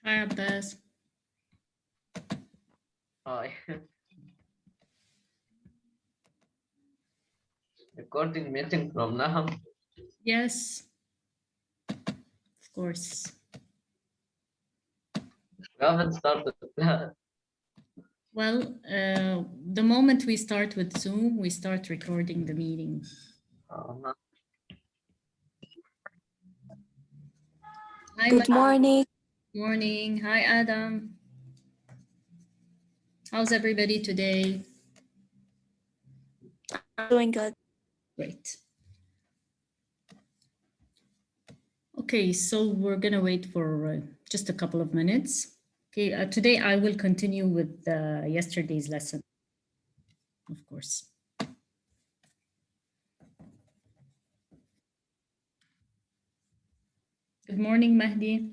Hi, Abbas. Hi. Recording meeting from now. Yes, of course. We haven't started that. Well, the moment we start with Zoom, we start recording the meeting. Uh, Hi, Good morning. morning. Hi, Adam. How's everybody today? Doing good. Great. Okay, so we're gonna wait for just a couple of minutes. Okay, today I will continue with yesterday's lesson, of course. Good morning, Mahdi.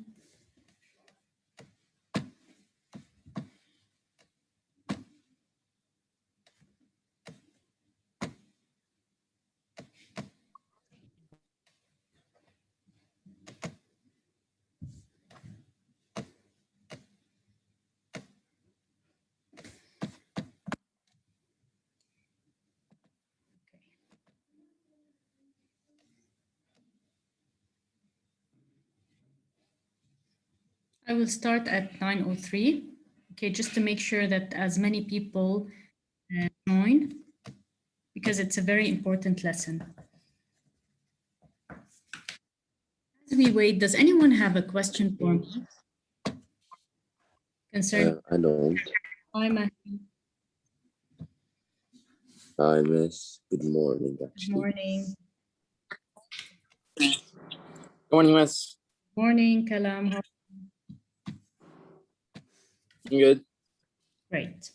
I will start at 9:03. Okay, just to make sure that as many people join, because it's a very important lesson. As we wait, does anyone have a question for me concerning? I don't. Hi, Mahdi. Hi, miss. Good morning, Good actually. morning. Good morning, miss. Morning, Kalam. I'm good. Great.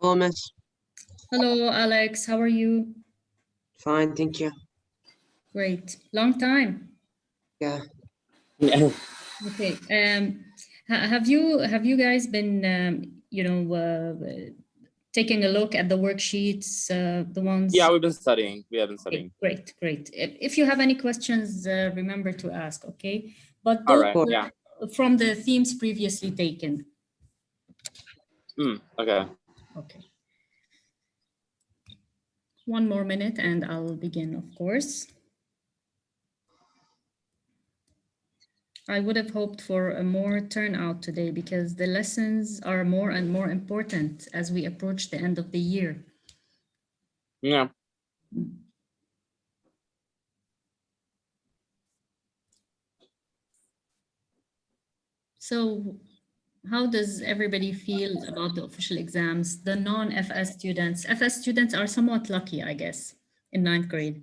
Hello, miss. Hello, Alex. How are you? Fine, thank you. Great. Long time. Yeah. Yeah. Okay. Have you guys been taking a look at the worksheets, the ones? Yeah, we've been studying. We have been studying. Okay, great. If you have any questions, remember to ask. Okay, but All those right. were Yeah. from the themes previously taken. Okay. Okay. One more minute and I'll begin, of course. I would have hoped for a more turnout today because the lessons are more and more important as we approach the end of the year. Yeah. So how does everybody feel about the official exams? The non-FS students. FS students are somewhat lucky, I guess, in 9th grade.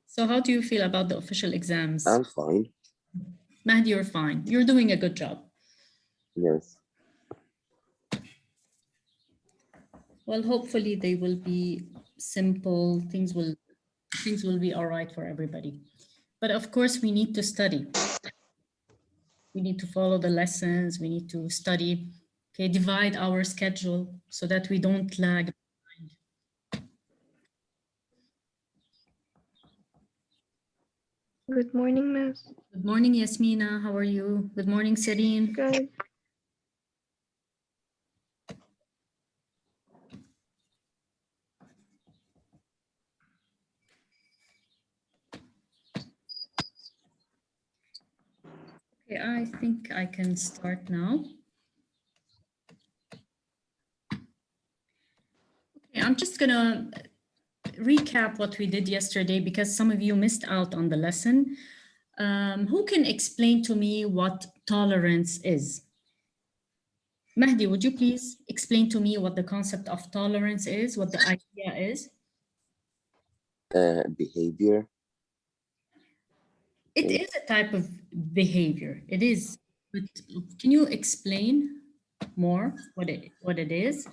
So how do you feel about the official exams? I'm fine. Mahdi, you're fine. You're doing a good job. Yes. Well, hopefully they will be simple. Things will be all right for everybody. But of course, we need to study. We need to follow the lessons. We need to study. Okay, divide our schedule so that we don't lag behind. Good morning, miss. Good morning, Yasmina. How are you? Good morning, Serene. Good. Okay, I think I can start now. Okay, I'm just gonna recap what we did yesterday because some of you missed out on the lesson. Who can explain to me what tolerance is? Mahdi, would you please explain to me what the concept of tolerance is, what the idea is? Behavior. It is a type of behavior. It is. But can you explain more what it is?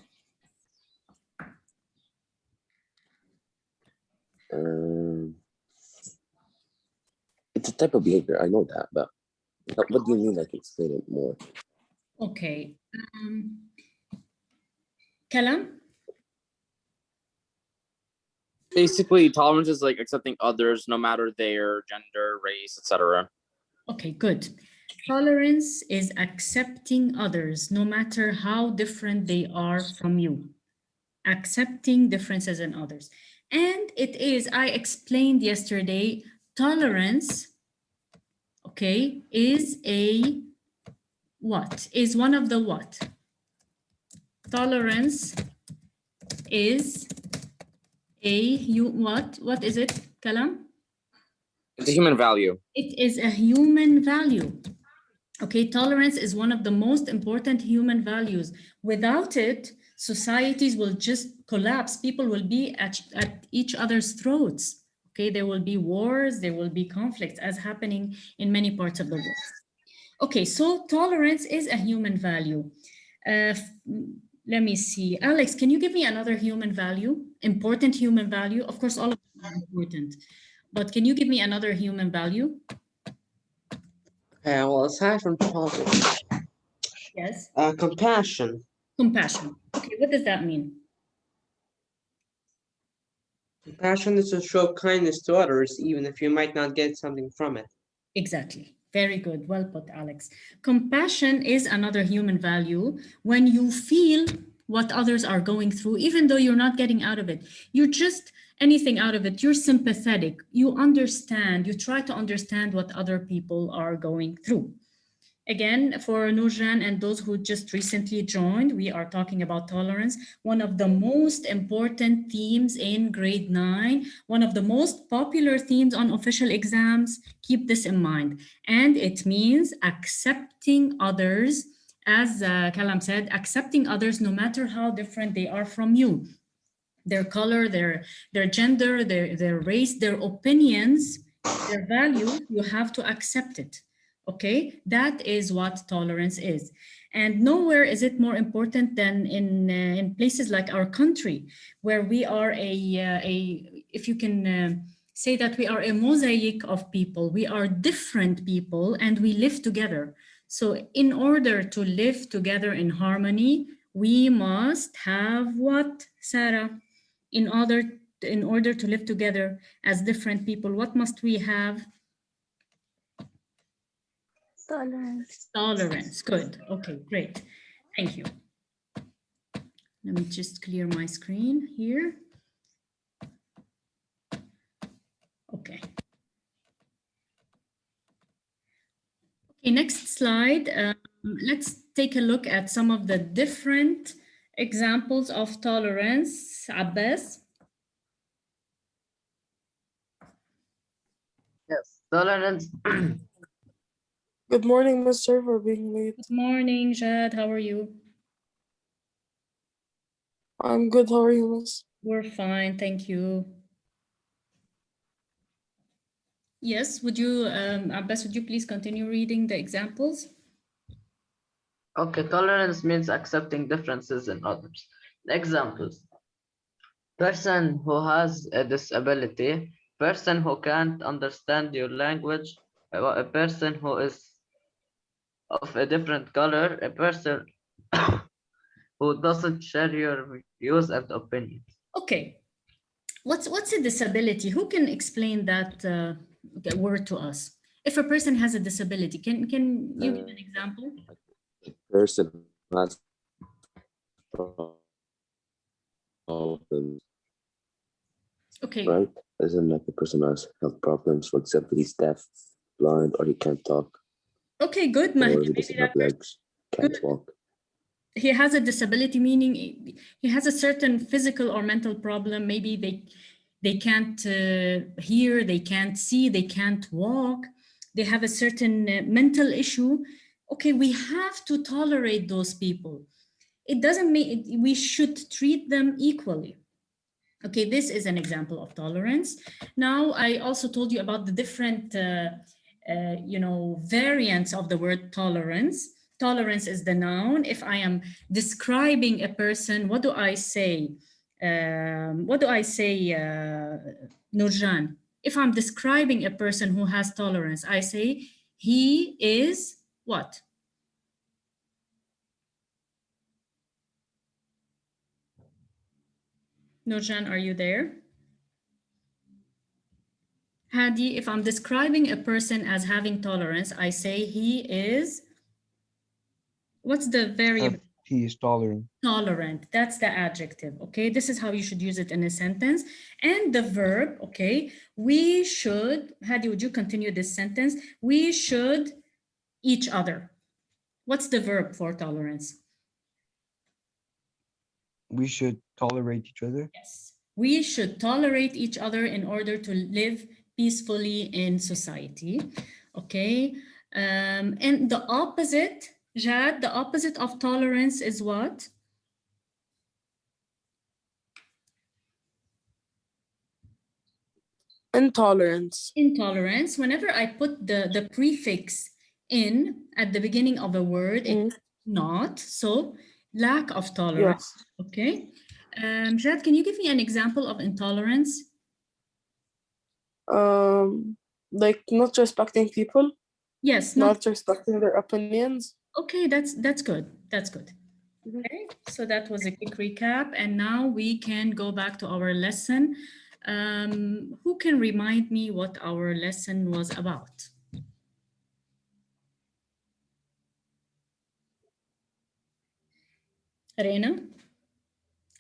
It's a type of behavior. I know that, but what do you mean? Like, explain it more. Okay. Kalam? Basically, tolerance is like accepting others no matter their gender, race, etc. Okay, good. Tolerance is accepting others no matter how different they are from you. Accepting differences in others. And it is, I explained yesterday, tolerance, okay, is a what? Is one of the what? Tolerance is what? What is it, Kalam? It's a human value. It is a human value. Okay, tolerance is one of the most important human values. Without it, societies will just collapse. People will be at each other's throats. Okay, there will be wars, there will be conflicts, as happening in many parts of the world. Okay, so tolerance is a human value. Let me see. Alex, can you give me another human value? Important human value? Of course, all of them are important. But can you give me another human value? Well, aside from tolerance, Yes. compassion. Compassion. Okay, what does that mean? Compassion is to show kindness to others, even if you might not get something from it. Exactly. Very good. Well put, Alex. Compassion is another human value. When you feel what others are going through, even though you're not getting out of it, you're just anything out of it, you're sympathetic, you understand, you try to understand what other people are going through. Again, for Nurjan and those who just recently joined, we are talking about tolerance, one of the most important themes in grade 9, one of the most popular themes on official exams. Keep this in mind. And it means accepting others, as Kalam said, accepting others no matter how different they are from you. Their color, their gender, their race, their opinions, their values, you have to accept it. Okay, that is what tolerance is. And nowhere is it more important than in places like our country, where we are if you can say that we are a mosaic of people, we are different people and we live together. So in order to live together in harmony, we must have what, Sarah? In order to live together as different people, what must we have? Tolerance. Tolerance. Good. Okay, great. Thank you. Let me just clear my screen here. Okay. Okay, next slide. Let's take a look at some of the different examples of tolerance. Abbas. Yes. Tolerance. Good morning, Mr. for being late. Good morning, Jad. How are you? I'm good. How are you, Miss? We're fine, thank you. Yes, would you, Abbas, would you please continue reading the examples? Okay, tolerance means accepting differences in others. Examples. Person who has a disability, person who can't understand your language, a person who is of a different color, a person who doesn't share your views and opinions. Okay, what's a disability? Who can explain that word to us? If a person has a disability, can you give an example? A person who has problems, Okay, right? Isn't like a person who has health problems, for example, he's deaf, blind, or he can't talk, okay, good, or Mahdi. he Maybe doesn't have that person, legs, can't good. walk. He has a disability, meaning he has a certain physical or mental problem. Maybe they can't hear, they can't see, they can't walk. They have a certain mental issue. Okay, we have to tolerate those people. It doesn't mean we should treat them equally. Okay, this is an example of tolerance. Now, I also told you about the different, variants of the word tolerance. Tolerance is the noun. If I am describing a person, what do I say? Nurjan? If I'm describing a person who has tolerance, I say he is what? Nurjan, are you there? Hadi, if I'm describing a person as having tolerance, I say he is, what's the variable? He is tolerant. Tolerant, that's the adjective, okay? This is how you should use it in a sentence. And the verb, okay, we should, Hadi, would you continue this sentence? We should each other. What's the verb for tolerance? We should tolerate each other. Yes, we should tolerate each other in order to live peacefully in society, okay? And the opposite, Jad, the opposite of tolerance is what? Intolerance. Intolerance. Whenever I put the prefix in at the beginning of a word, it's not. So lack of tolerance. Yes. Okay. Jad, can you give me an example of intolerance? Like not respecting people, Yes, not respecting their opinions. okay, that's good. That's good. Mhm. Okay, so that was a quick recap, and now we can go back to our lesson. Who can remind me what our lesson was about? Reina,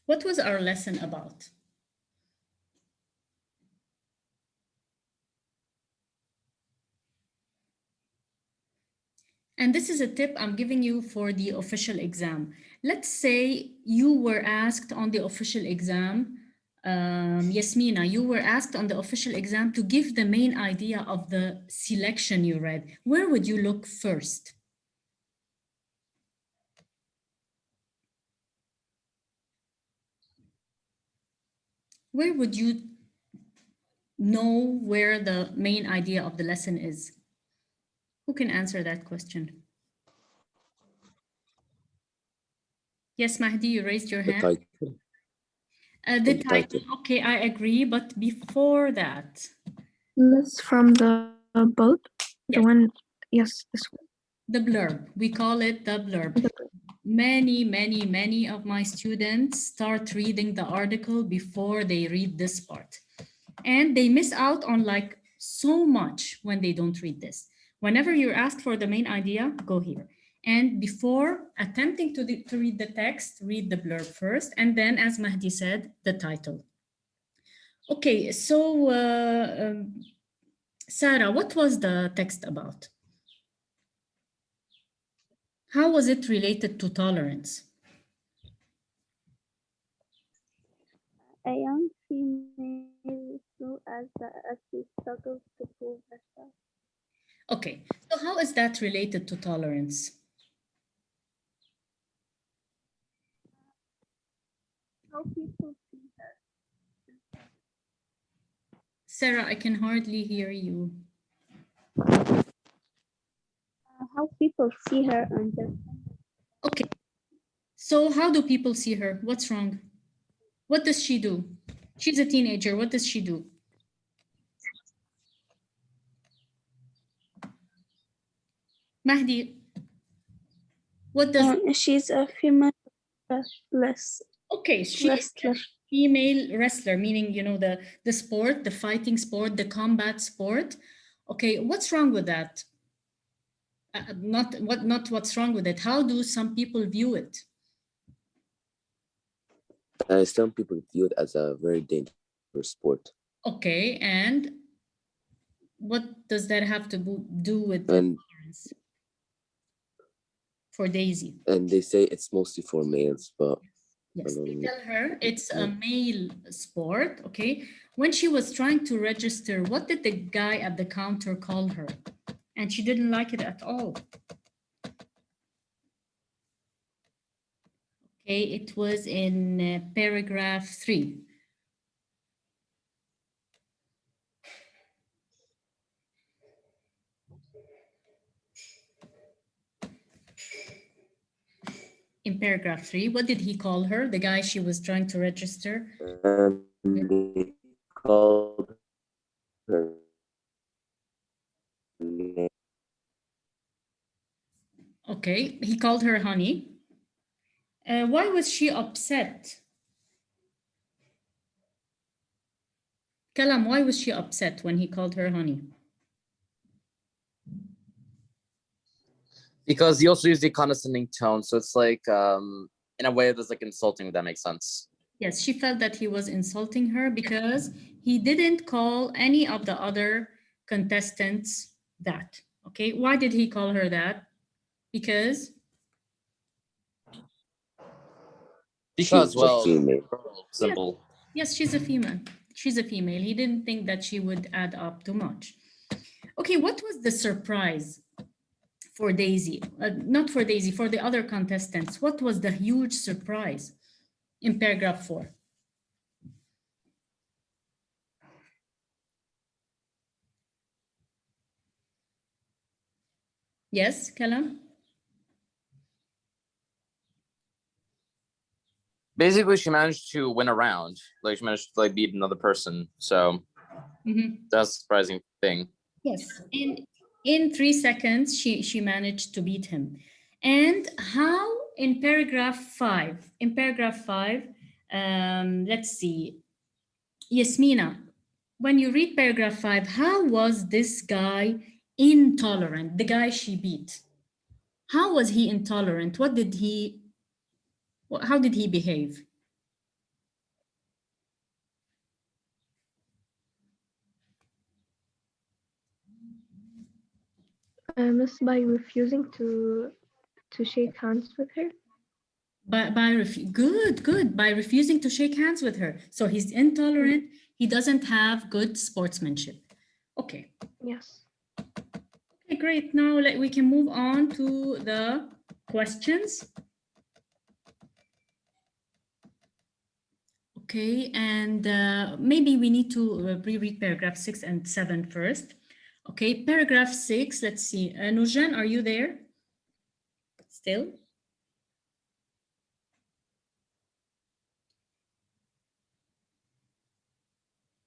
what was our lesson about? And this is a tip I'm giving you for the official exam. Let's say you were asked on the official exam, Yasmina, you were asked on the official exam to give the main idea of the selection you read. Where would you look first? Where would you know where the main idea of the lesson is? Who can answer that question? Yes, Mahdi, you raised your The hand. title. The the title, title. okay, I agree, but before that, This from the boat. Yes. The one, yes, this one. the blurb, we call it the blurb. Many of my students start reading the article before they read this part. And they miss out on like so much when they don't read this. Whenever you're asked for the main idea, go here. And before attempting to read the text, read the blurb first. And then, as Mahdi said, the title. Okay, so Sarah, what was the text about? How was it related to tolerance? A young female who as she struggles to prove herself. Okay, so how is that related to tolerance? How people see her. Sarah, I can hardly hear you. How people see her and their Okay, so how do people see her? What's wrong? What does she do? She's a teenager. What does she do? Mahdi, what does... she's a female restless. Okay, she is a Restless. female wrestler, meaning, you know, the sport, the fighting sport, the combat sport. Okay, what's wrong with that? Not what's wrong with it. How do some people view it? Some people view it as a very dangerous sport. Okay, and what does that have to do with the And tolerance for Daisy? and they say it's mostly for males, but Yes, they Um, tell her it's a male sport, okay? When she was trying to register, what did the guy at the counter call her? And she didn't like it at all. Okay, it was in paragraph 3. In paragraph 3, what did he call her? The guy she was trying to register? they called her name. Okay, he called her honey. Why was she upset? Kalam, why was she upset when he called her honey? Because he also used the condescending tone, so it's like in a way that's like insulting, if that makes sense. Yes, she felt that he was insulting her because he didn't call any of the other contestants that. Okay, why did he call her that? Because Because, She's a well, female. simple. yes, she's a female. She's a female. He didn't think that she would add up too much. Okay, what was the surprise for Daisy? Not for Daisy, for the other contestants. What was the huge surprise in paragraph 4? Yes, Kalam? Basically, she managed to win a round. Like, she managed to like beat another person. So that's a surprising thing. Yes, in 3 seconds, she managed to beat him. And how in paragraph 5, let's see, Yasmina, when you read paragraph 5, how was this guy intolerant, the guy she beat? How was he intolerant? How did he behave? Miss, by refusing to shake hands with her. Good, by refusing to shake hands with her. So he's intolerant, he doesn't have good sportsmanship. Okay. Yes. Okay, great. Now we can move on to the questions. Okay, and maybe we need to reread paragraph 6 and 7 first. Okay, paragraph 6, let's see. Nurjan, are you there? Still?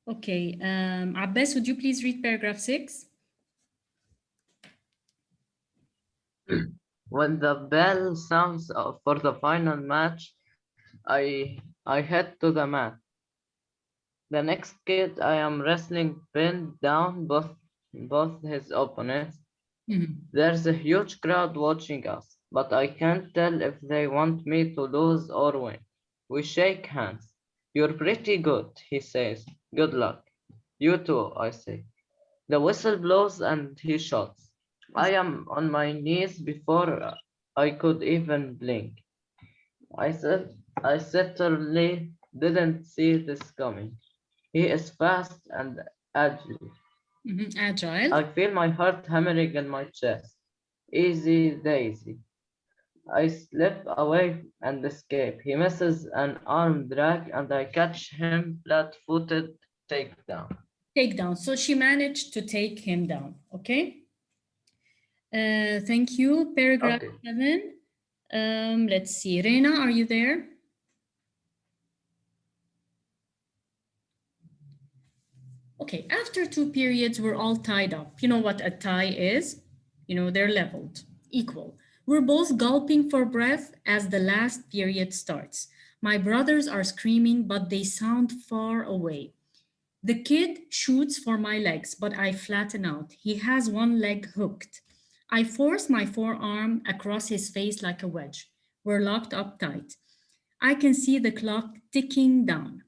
Okay, Abbas, would you please read paragraph 6? When the bell sounds for the final match, I head to the mat. The next kid I am wrestling pinned down both his opponents. There's a huge crowd watching us, but I can't tell if they want me to lose or win. We shake hands. You're pretty good, he says. Good luck. You too, I say. The whistle blows and he shoots. I am on my knees before I could even blink. I certainly didn't see this coming. He is fast and agile. Agile. I feel my heart hammering in my chest. Easy daisy. I slip away and escape. He misses an arm drag and I catch him flat-footed takedown. Takedown. So she managed to take him down. Okay. Thank you. Paragraph 7. Let's see. Reina, are you there? Okay, after 2 periods, we're all tied up. You know what a tie is? You know, they're leveled, equal. We're both gulping for breath as the last period starts. My brothers are screaming, but they sound far away. The kid shoots for my legs, but I flatten out. He has one leg hooked. I force my forearm across his face like a wedge. We're locked up tight. I can see the clock ticking down.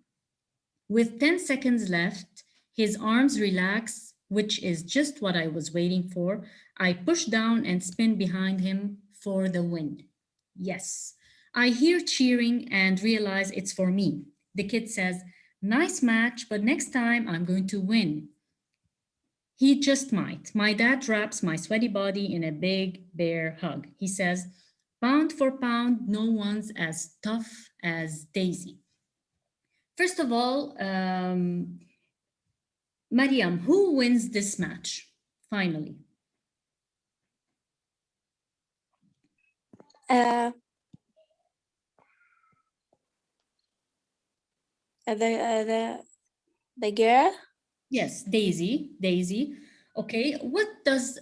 With 10 seconds left, his arms relax, which is just what I was waiting for. I push down and spin behind him for the win. Yes. I hear cheering and realize it's for me. The kid says, "Nice match, but next time I'm going to win." He just might. My dad wraps my sweaty body in a big bear hug. He says, "Pound for pound, no one's as tough as Daisy." First of all, Mariam, who wins this match finally? Uh, the girl. Yes, Daisy. Okay, what does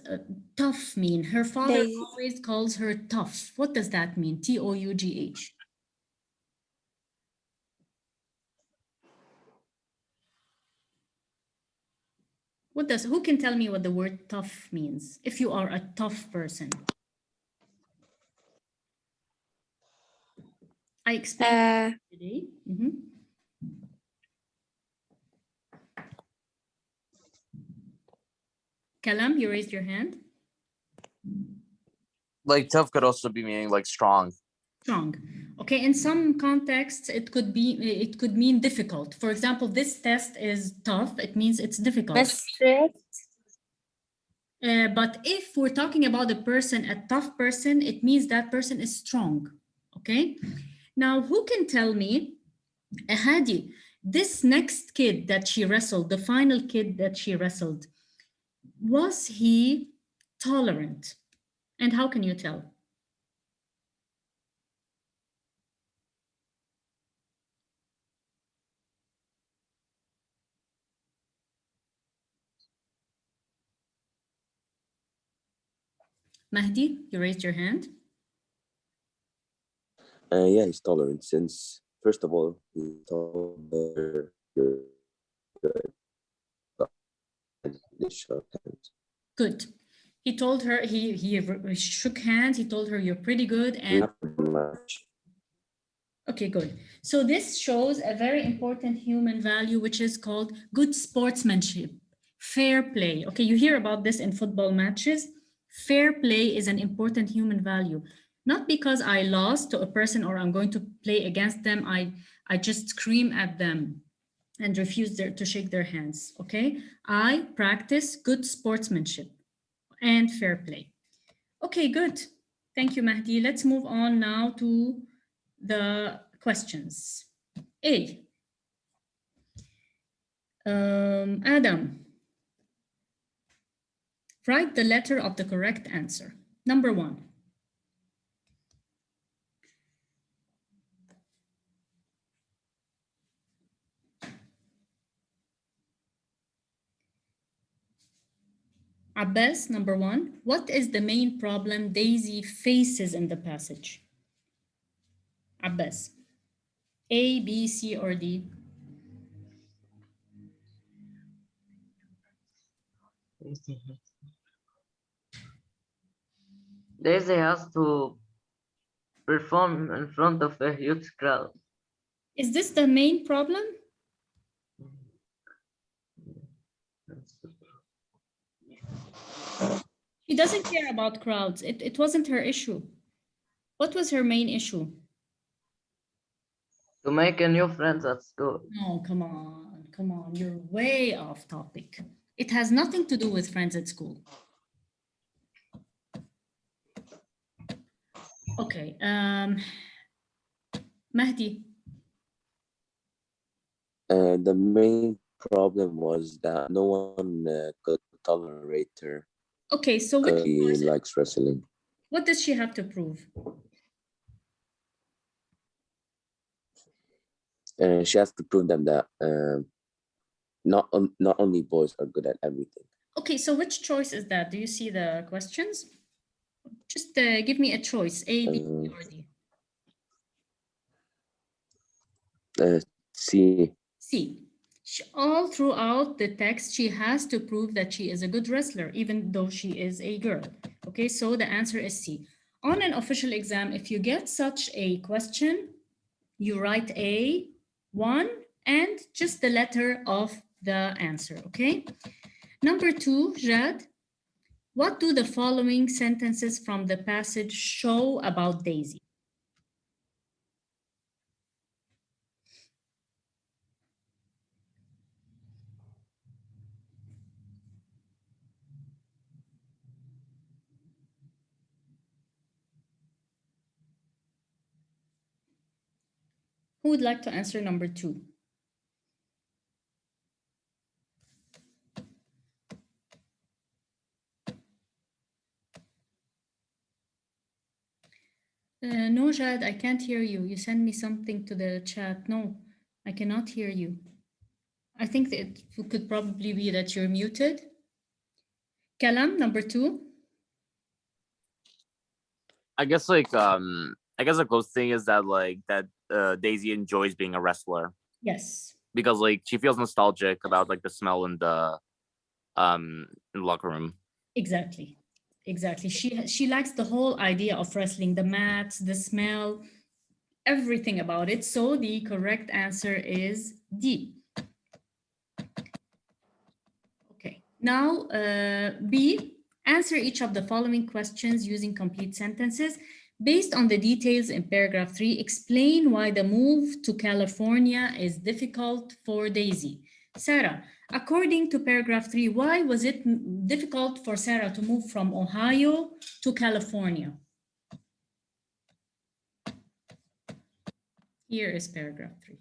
tough mean? Her father Daisy. always calls her tough. What does that mean? Tough. Who can tell me what the word tough means? If you are a tough person. I explained today. Kalam, you raised your hand. Like tough could also be meaning like strong. Strong. Okay, in some contexts, it could mean difficult. For example, this test is tough. It means it's difficult. But if we're talking about a tough person, it means that person is strong. Okay. Now, who can tell me, Hadi, this next kid that she wrestled, the final kid that she wrestled, was he tolerant? And how can you tell? Mahdi, you raised your hand. Yeah, he's tolerant since, first of all, he told her you're good. They shook hands. Good. He told her, he shook hands. He told her, you're pretty good. And okay, good. So this shows a very important human value, which is called good sportsmanship, fair play. Okay, you hear about this in football matches. Fair play is an important human value. Not because I lost to a person or I'm going to play against them, I just scream at them and refuse to shake their hands, okay? I practice good sportsmanship and fair play. Okay, good. Thank you, Mahdi. Let's move on now to the questions. A. Adam, write the letter of the correct answer. Number 1. Abbas, number 1. What is the main problem Daisy faces in the passage? Abbas. A, B, C, or D? Daisy has to perform in front of a huge crowd. Is this the main problem? She doesn't care about crowds. It wasn't her issue. What was her main issue? To make a new friends at school. No, come on. You're way off topic. It has nothing to do with friends at school. Okay, Mahdi. The main problem was that no one could tolerate her. Okay, so which he likes wrestling. What does she have to prove? She has to prove them that not only boys are good at everything. Okay, so which choice is that? Do you see the questions? Just give me a choice, A, B, or D. C. C. All throughout the text, she has to prove that she is a good wrestler, even though she is a girl. Okay, so the answer is C. On an official exam, if you get such a question, you write A1 and just the letter of the answer, okay? Number 2, Jad, what do the following sentences from the passage show about Daisy? Who would like to answer number 2? No, Jad, I can't hear you. You send me something to the chat. No, I cannot hear you. I think that it could probably be that you're muted. Kalam, number 2. I guess the close thing is that Daisy enjoys being a wrestler. Yes. Because she feels nostalgic about the smell and the in the locker room. Exactly. Exactly. She likes the whole idea of wrestling, the mats, the smell, everything about it. So the correct answer is D. Okay. Now, B, answer each of the following questions using complete sentences. Based on the details in paragraph 3, explain why the move to California is difficult for Daisy. Sarah, according to paragraph 3, why was it difficult for Sarah to move from Ohio to California? Here is paragraph 3.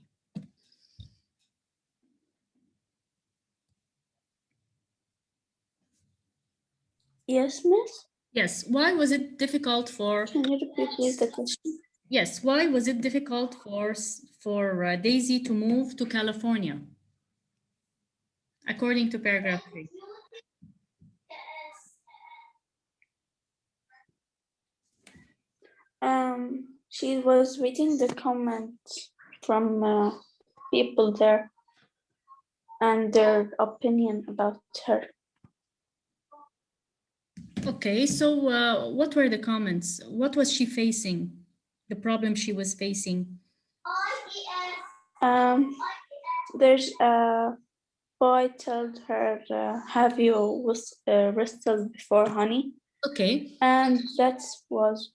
Yes, miss? Yes, why was it difficult for... Can you repeat please the question? Yes, why was it difficult for Daisy to move to California? According to paragraph 3. She was reading the comments from people there and their opinion about her. Okay, so what were the comments? What was she facing? The problem she was facing? There's a boy told her, have you wrestled before, honey? Okay. And that was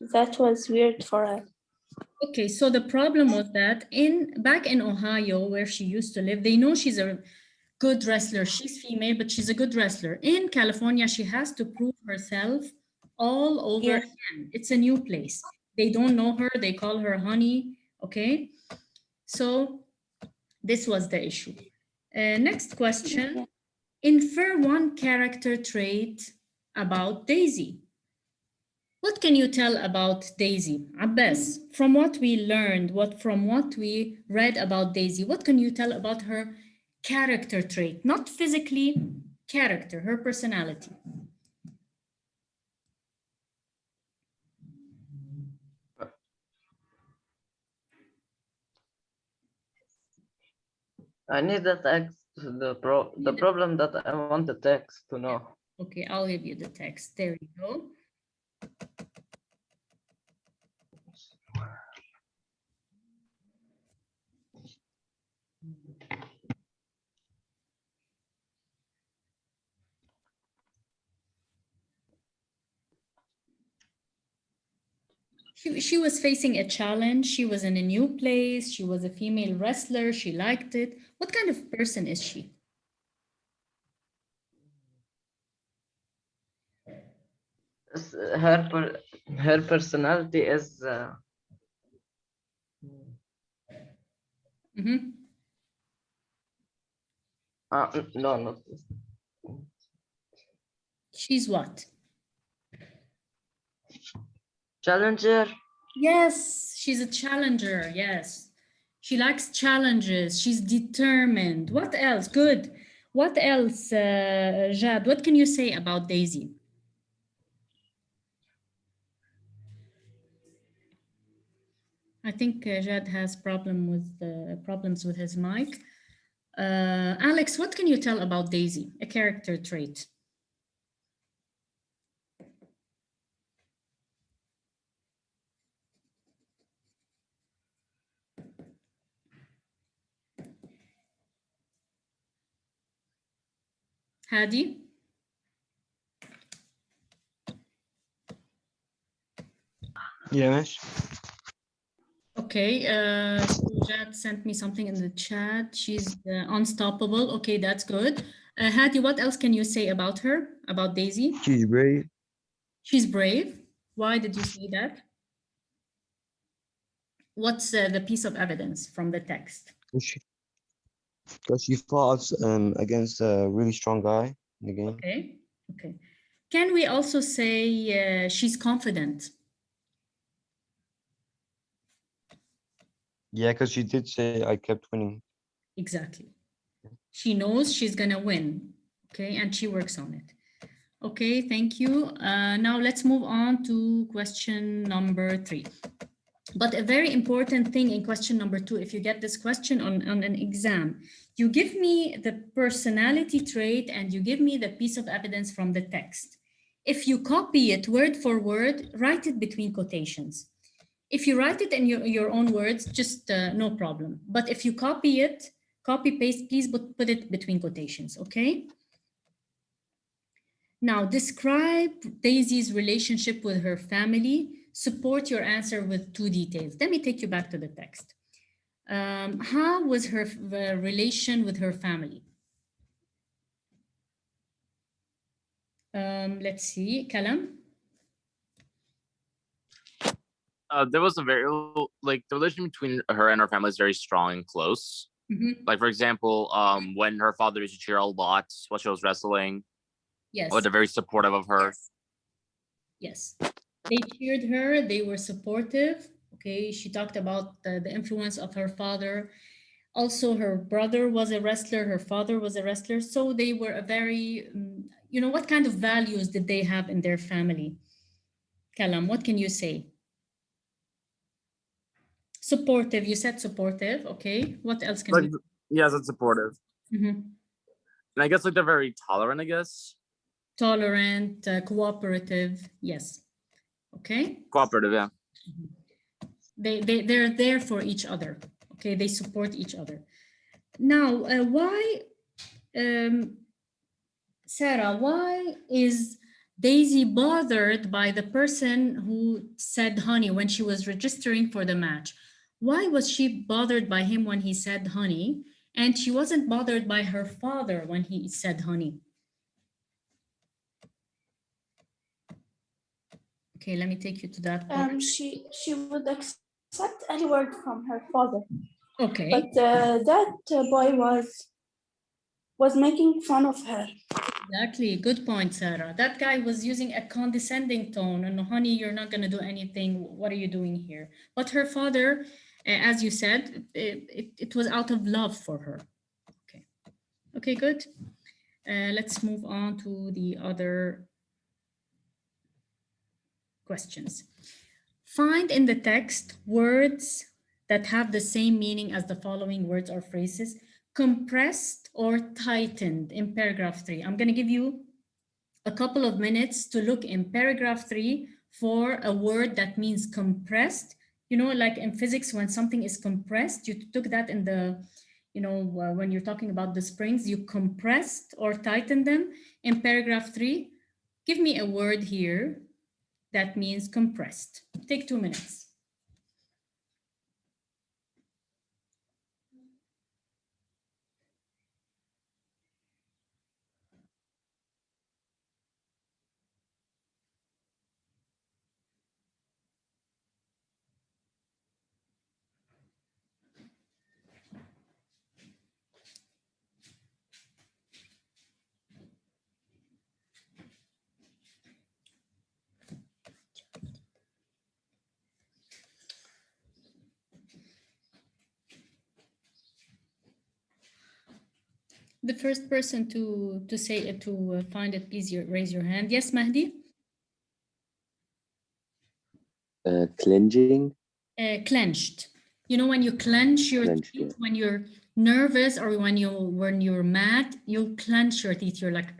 weird for her. Okay, so the problem was that back in Ohio, where she used to live, they know she's a good wrestler. She's female, but she's a good wrestler. In California, she has to prove herself all over again. It's a new place. They don't know her. They call her honey. Okay, so this was the issue. Next question. Infer one character trait about Daisy. What can you tell about Daisy? Abbas, from what we learned, from what we read about Daisy, what can you tell about her character trait? Not physically, character, her personality. I need the text, the problem that I want the text to know. Okay, I'll give you the text. There you go. She was facing a challenge. She was in a new place. She was a female wrestler. She liked it. What kind of person is she? Her personality is no, not this. She's what? Challenger. Yes, she's a challenger. Yes. She likes challenges. She's determined. What else? Good. What else, Jad? What can you say about Daisy? I think Jad has problems with his mic. Alex, what can you tell about Daisy? A character trait. Hadi? Yes. Okay, Jad sent me something in the chat. She's unstoppable. Okay, that's good. Hadi, what else can you say about her, about Daisy? She's brave. She's brave. Why did you say that? What's the piece of evidence from the text? Because she fought against a really strong guy in the game. Okay, okay. Can we also say she's confident? Yeah, because she did say I kept winning. Exactly. She knows she's gonna win, okay, and she works on it. Okay, thank you. Now let's move on to question number 3. But a very important thing in question number 2, if you get this question on an exam, you give me the personality trait and you give me the piece of evidence from the text. If you copy it word for word, write it between quotations. If you write it in your own words, just no problem. But if you copy it, copy paste, please put it between quotations, okay? Now, describe Daisy's relationship with her family. Support your answer with 2 details. Let me take you back to the text. How was her relation with her family? Let's see, Kalam. There was a very, like, the relation between her and her family is very strong and close. Like, for example, when her father used to cheer a lot while she was wrestling. Yes. Or they're very supportive of her. Yes. They cheered her, they were supportive. Okay, she talked about the influence of her father. Also, her brother was a wrestler, her father was a wrestler. So they were a very, you know, what kind of values did they have in their family? Kalam, what can you say? Supportive, you said supportive, okay. What else can like, yes, it's supportive. And I guess like they're very tolerant, I guess. Tolerant, cooperative, yes. Okay. Cooperative, yeah. They're there for each other. Okay, they support each other. Now, why, Sarah, why is Daisy bothered by the person who said honey when she was registering for the match? Why was she bothered by him when he said honey, and she wasn't bothered by her father when he said honey? Okay, let me take you to that part. She would accept any word from her father. Okay. But that boy was making fun of her. Exactly. Good point, Sarah. That guy was using a condescending tone. And honey, you're not going to do anything. What are you doing here? But her father, as you said, it was out of love for her. Okay. Okay, good. Let's move on to the other questions. Find in the text words that have the same meaning as the following words or phrases: compressed or tightened in paragraph 3. I'm going to give you a couple of minutes to look in paragraph 3 for a word that means compressed. You know, like in physics, when something is compressed, you took that in the, you know, when you're talking about the springs, you compressed or tightened them. In paragraph 3, give me a word here that means compressed. Take 2 minutes. The first person to say it, to find it, please raise your hand. Yes, Mahdi? Cleansing. Clenched. You know, when you clench your Clenched, teeth, yeah. when you're nervous or when you're mad, you clench your teeth. You're like,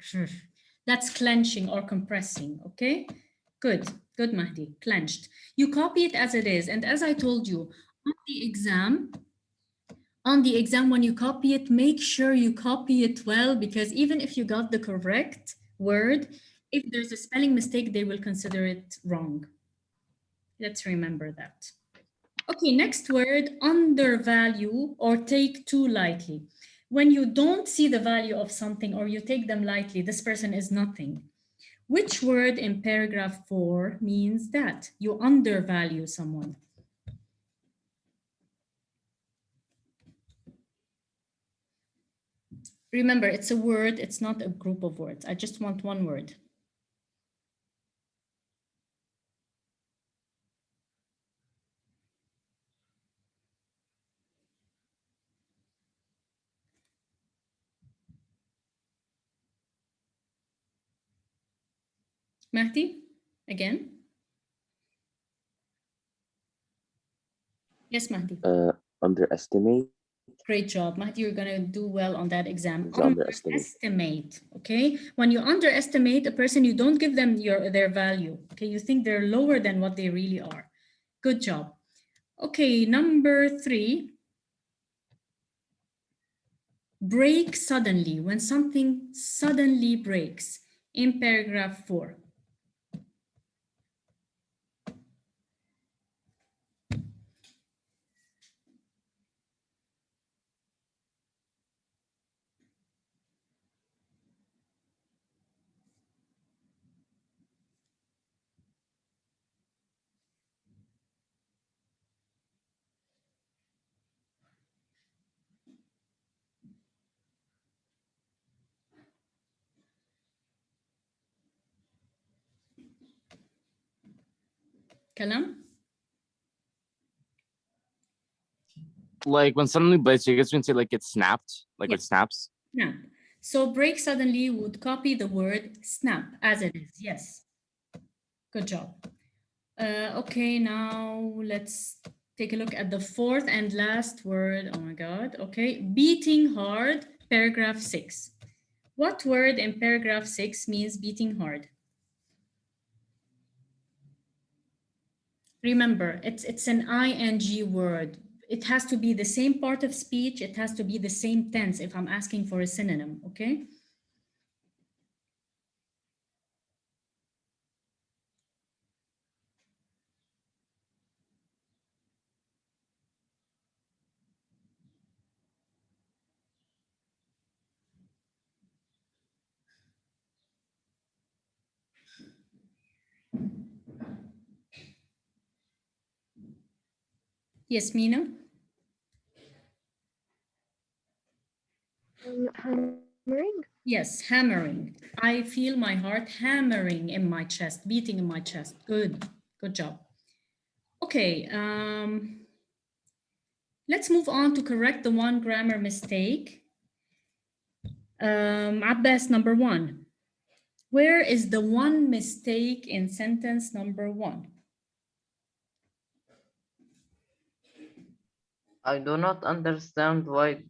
that's clenching or compressing. Okay, good, Mahdi. Clenched. You copy it as it is, and as I told you on the exam, when you copy it, make sure you copy it well, because even if you got the correct word, if there's a spelling mistake, they will consider it wrong. Let's remember that. Okay, next word, undervalue or take too lightly. When you don't see the value of something or you take them lightly, this person is nothing. Which word in paragraph 4 means that? You undervalue someone. Remember, it's a word, it's not a group of words. I just want one word. Mahdi, again. Yes, Mahdi. Underestimate. Great job, Mahdi. You're going to do well on that exam. It's underestimate. Underestimate, okay? When you underestimate a person, you don't give them their value, okay? You think they're lower than what they really are. Good job. Okay, number 3. Break suddenly, when something suddenly breaks, in paragraph 4. Kalam? Like when something breaks, you guys can say like it snapped, like Yeah. it snaps. Snap. So break suddenly would copy the word snap as it is. Yes. Good job. Okay, now let's take a look at the 4th and last word. Oh my God. Okay, beating hard, paragraph 6. What word in paragraph 6 means beating hard? Remember, it's an ing word. It has to be the same part of speech. It has to be the same tense if I'm asking for a synonym, okay? Yes, Mina? Hammering. Yes, hammering. I feel my heart hammering in my chest, beating in my chest. Good, good job. Okay, let's move on to correct the one grammar mistake. Abbas, number 1. Where is the one mistake in sentence number 1? I do not understand why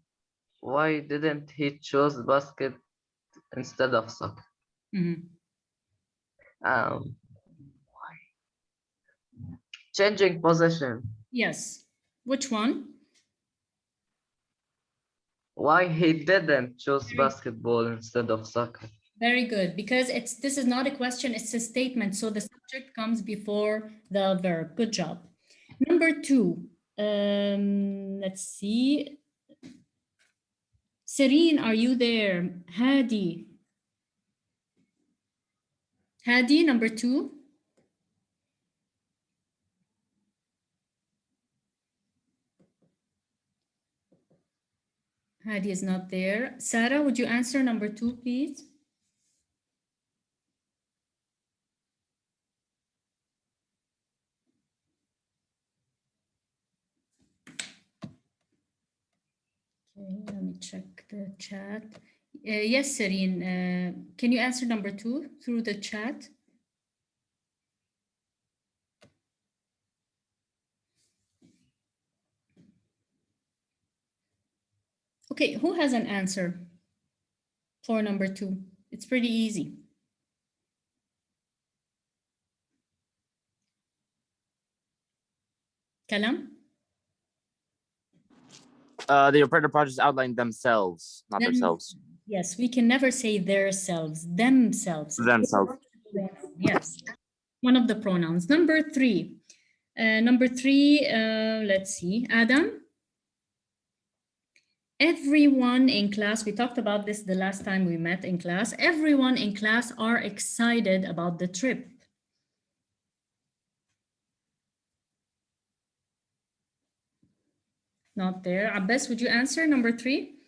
didn't he choose basket instead of soccer? Mhm. Why? Changing position. Yes. Which one? Why he didn't choose basketball instead of soccer? Very good, because this is not a question, it's a statement. So the subject comes before the verb. Good job. Number 2, let's see. Serene, are you there? Hadi. Hadi, number 2. Hadi is not there. Sarah, would you answer number 2, please? Okay, let me check the chat. Yes, Serene, can you answer number 2 through the chat? Okay, who has an answer for number 2? It's pretty easy. Kalam? The operator projects outline themselves, not themselves. Yes, we can never say themselves, themselves. Themselves. Yes, one of the pronouns. Number 3. Let's see, Adam. Everyone in class, we talked about this the last time we met in class. Everyone in class are excited about the trip. Not there. Abbas, would you answer number 3?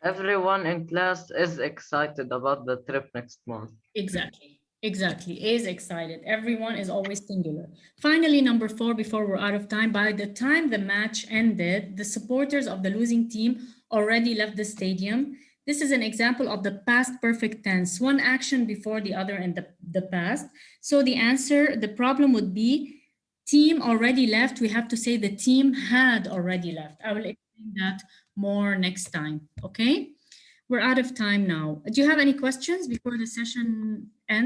Everyone in class is excited about the trip next month. Exactly. Exactly. Is excited. Everyone is always singular. Finally, number 4, before we're out of time, by the time the match ended, the supporters of the losing team already left the stadium. This is an example of the past perfect tense, one action before the other in the past. So the answer, the problem would be team already left. We have to say the team had already left. I will explain that more next time, okay? We're out of time now. Do you have any questions before the session ends?